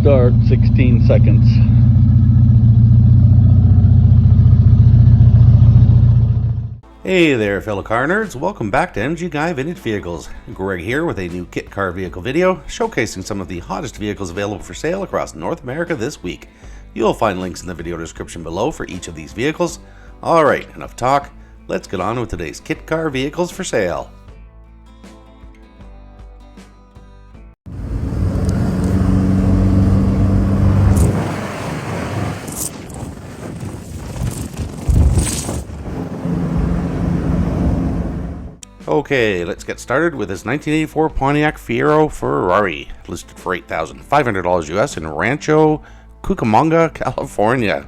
start, 16 seconds. Hey there fellow car nerds, welcome back to MG Guy Vintage Vehicles. Greg here with a new kit car vehicle video showcasing some of the hottest vehicles available for sale across North America this week. You'll find links in the video description below for each of these vehicles. Alright, enough talk, let's get on with today's kit car vehicles for sale. Okay, let's get started with this 1984 Pontiac Fiero Ferrari, listed for $8,500 US in Rancho Cucamonga, California.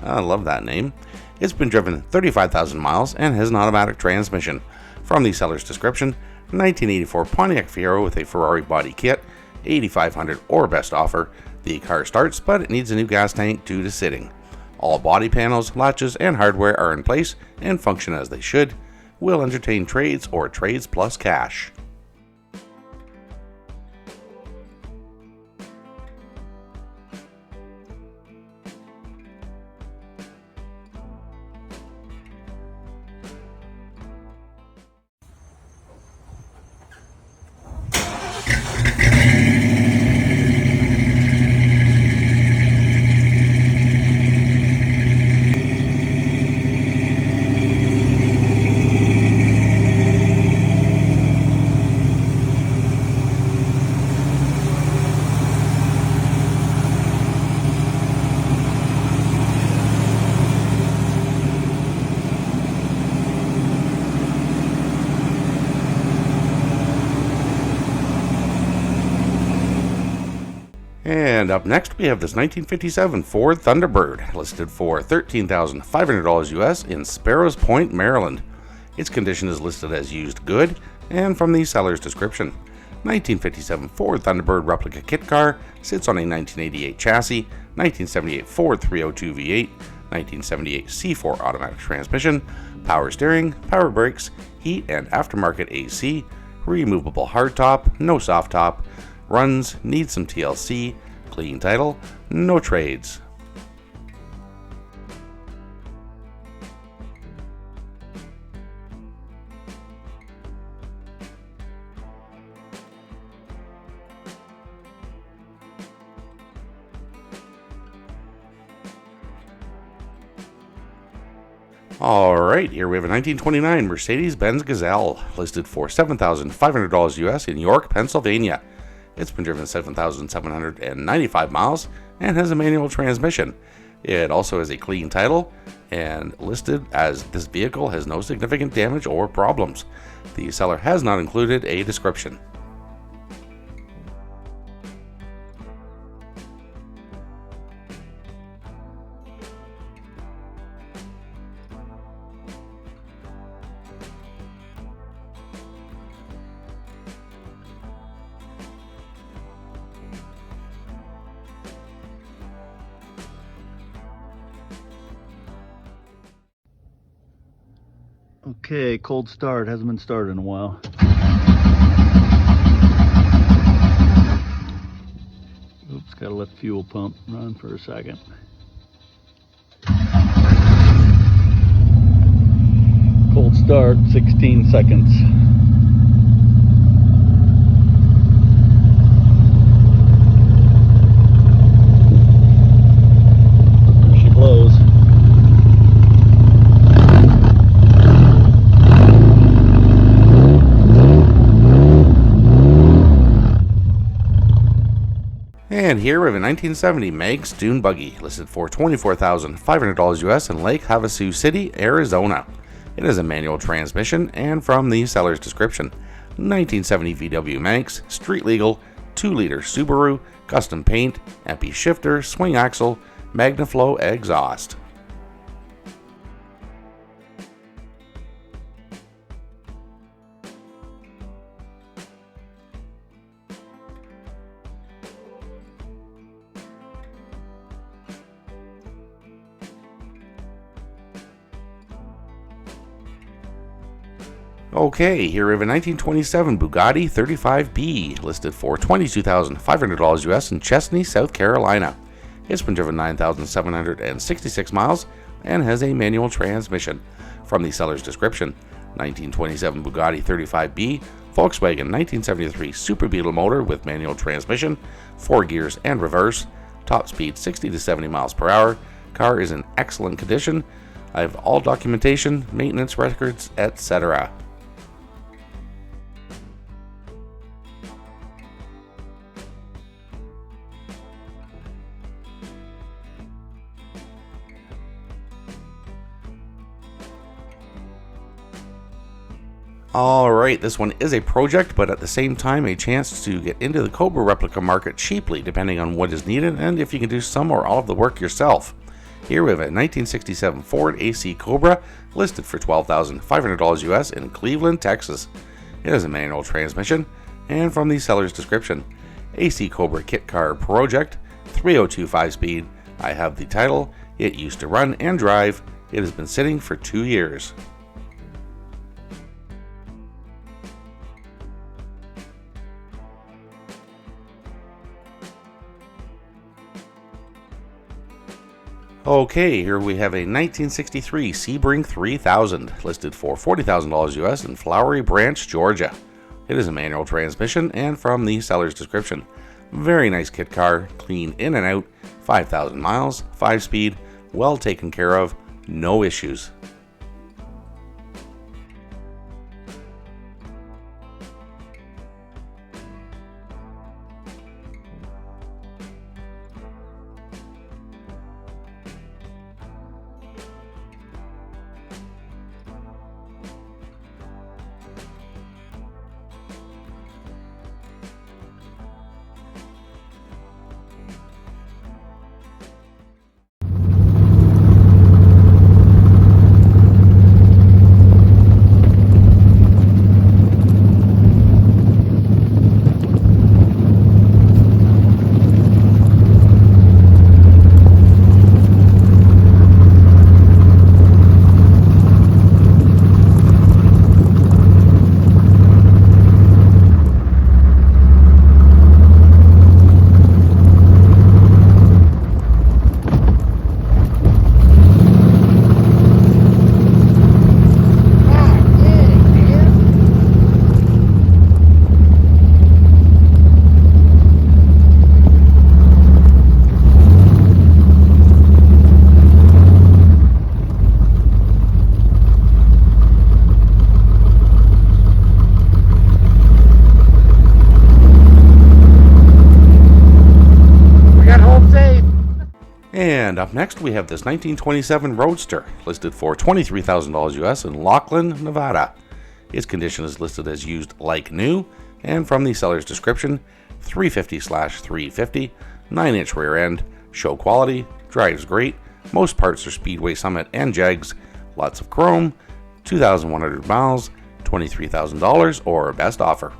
I love that name. It's been driven 35,000 miles and has an automatic transmission. From the seller's description, 1984 Pontiac Fiero with a Ferrari body kit, $8,500 or best offer. The car starts, but it needs a new gas tank due to sitting. All body panels, latches, and hardware are in place and function as they should. Will entertain trades or trades plus cash. And up next we have this 1957 Ford Thunderbird, listed for $13,500 US in Sparrows Point, Maryland. Its condition is listed as used good, and from the seller's description, 1957 Ford Thunderbird replica kit car, sits on a 1988 chassis, 1978 Ford 302 V8, 1978 C4 automatic transmission, power steering, power brakes, heat and aftermarket AC, removable hardtop, no soft top, runs, needs some TLC, clean title, no trades. Alright, here we have a 1929 Mercedes-Benz Gazelle, listed for $7,500 US in York, Pennsylvania. It's been driven 7,795 miles and has a manual transmission. It also has a clean title and listed as this vehicle has no significant damage or problems. The seller has not included a description. Okay, cold start, hasn't been started in a while. Oops, gotta let the fuel pump run for a second. Cold start, 16 seconds. There she blows. And here we have a 1970 Meg's Dune buggy, listed for $24,500 US in Lake Havasu City, Arizona. It has a manual transmission, and from the seller's description, 1970 VW Manx, street legal, 2-liter Subaru, custom paint, MP shifter, swing axle, MagnaFlow exhaust. Okay, here we have a 1927 Bugatti 35B, listed for $22,500 US in Chesney, South Carolina. It's been driven 9,766 miles and has a manual transmission. From the seller's description, 1927 Bugatti 35B, Volkswagen 1973 Super Beetle motor with manual transmission, 4 gears and reverse, top speed 60 to 70 miles per hour. Car is in excellent condition. I have all documentation, maintenance records, etc. Alright, this one is a project, but at the same time a chance to get into the Cobra replica market cheaply, depending on what is needed and if you can do some or all of the work yourself. Here we have a 1967 Ford AC Cobra, listed for $12,500 US in Cleveland, Texas. It has a manual transmission, and from the seller's description, AC Cobra kit car project, 302 5-speed. I have the title. It used to run and drive. It has been sitting for 2 years. Okay, here we have a 1963 Sebring 3000, listed for $40,000 US in Flowery Branch, Georgia. It is a manual transmission, and from the seller's description, very nice kit car, clean in and out, 5,000 miles, 5-speed, well taken care of, no issues. And up next we have this 1927 Roadster, listed for $23,000 US in Laughlin, Nevada. Its condition is listed as used like new, and from the seller's description, 350/350, 9-inch rear end, show quality, drives great, most parts are Speedway Summit and Jegs, lots of chrome, 2,100 miles, $23,000 or best offer.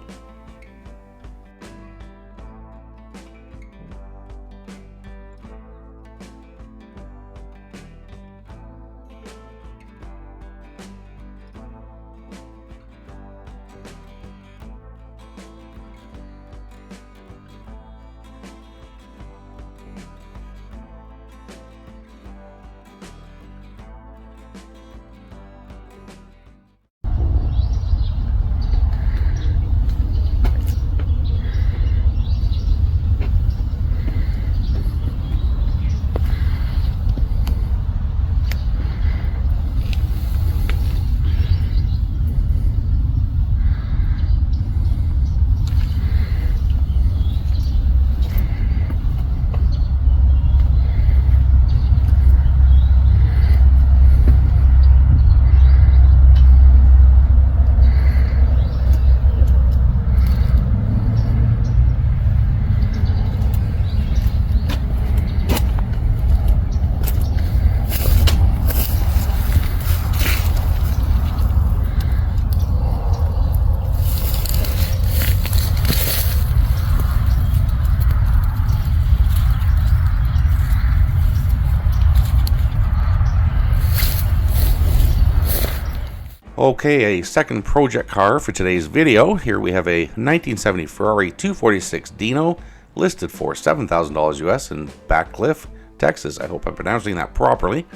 Okay, a second project car for today's video. Here we have a 1970 Ferrari 246 Dino, listed for $7,000 US in Backcliff, Texas. I hope I'm pronouncing that properly.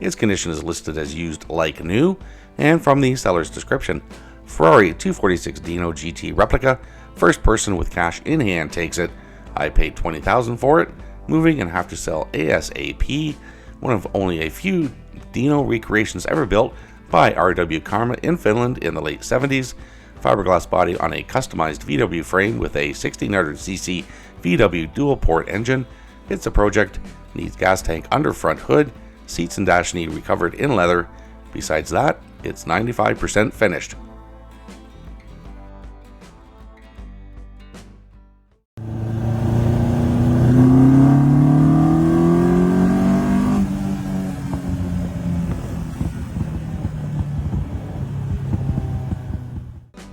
Its condition is listed as used like new, and from the seller's description, Ferrari 246 Dino GT replica, first person with cash in hand takes it. I paid $20,000 for it, moving and have to sell ASAP. One of only a few Dino recreations ever built by R.W. Karma in Finland in the late 70s. Fiberglass body on a customized VW frame with a 1600cc VW dual port engine. It's a project, needs gas tank under front hood, seats and dash need recovered in leather. Besides that, it's 95% finished.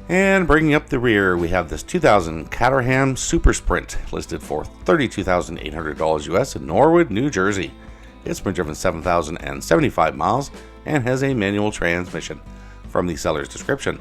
And bringing up the rear, we have this 2000 Caterham Super Sprint, listed for $32,800 US in Norwood, New Jersey. It's been driven 7,075 miles and has a manual transmission. From the seller's description,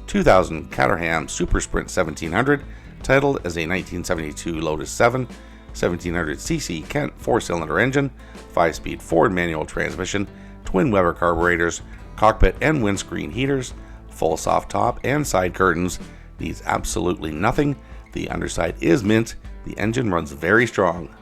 2000 Caterham Super Sprint 1700, titled as a 1972 Lotus 7, 1700cc Kent 4-cylinder engine, 5-speed Ford manual transmission, twin Weber carburetors, cockpit and windscreen heaters, full soft top and side curtains, needs absolutely nothing. The underside is mint. The engine runs very strong.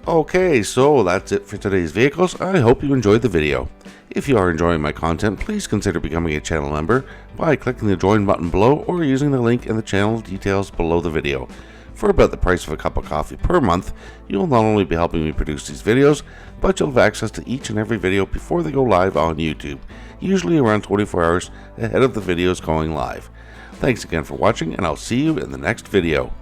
Okay, so that's it for today's vehicles. I hope you enjoyed the video. If you are enjoying my content, please consider becoming a channel member by clicking the join button below or using the link in the channel details below the video. For about the price of a cup of coffee per month, you will not only be helping me produce these videos, but you'll have access to each and every video before they go live on YouTube, usually around 24 hours ahead of the videos going live. Thanks again for watching, and I'll see you in the next video.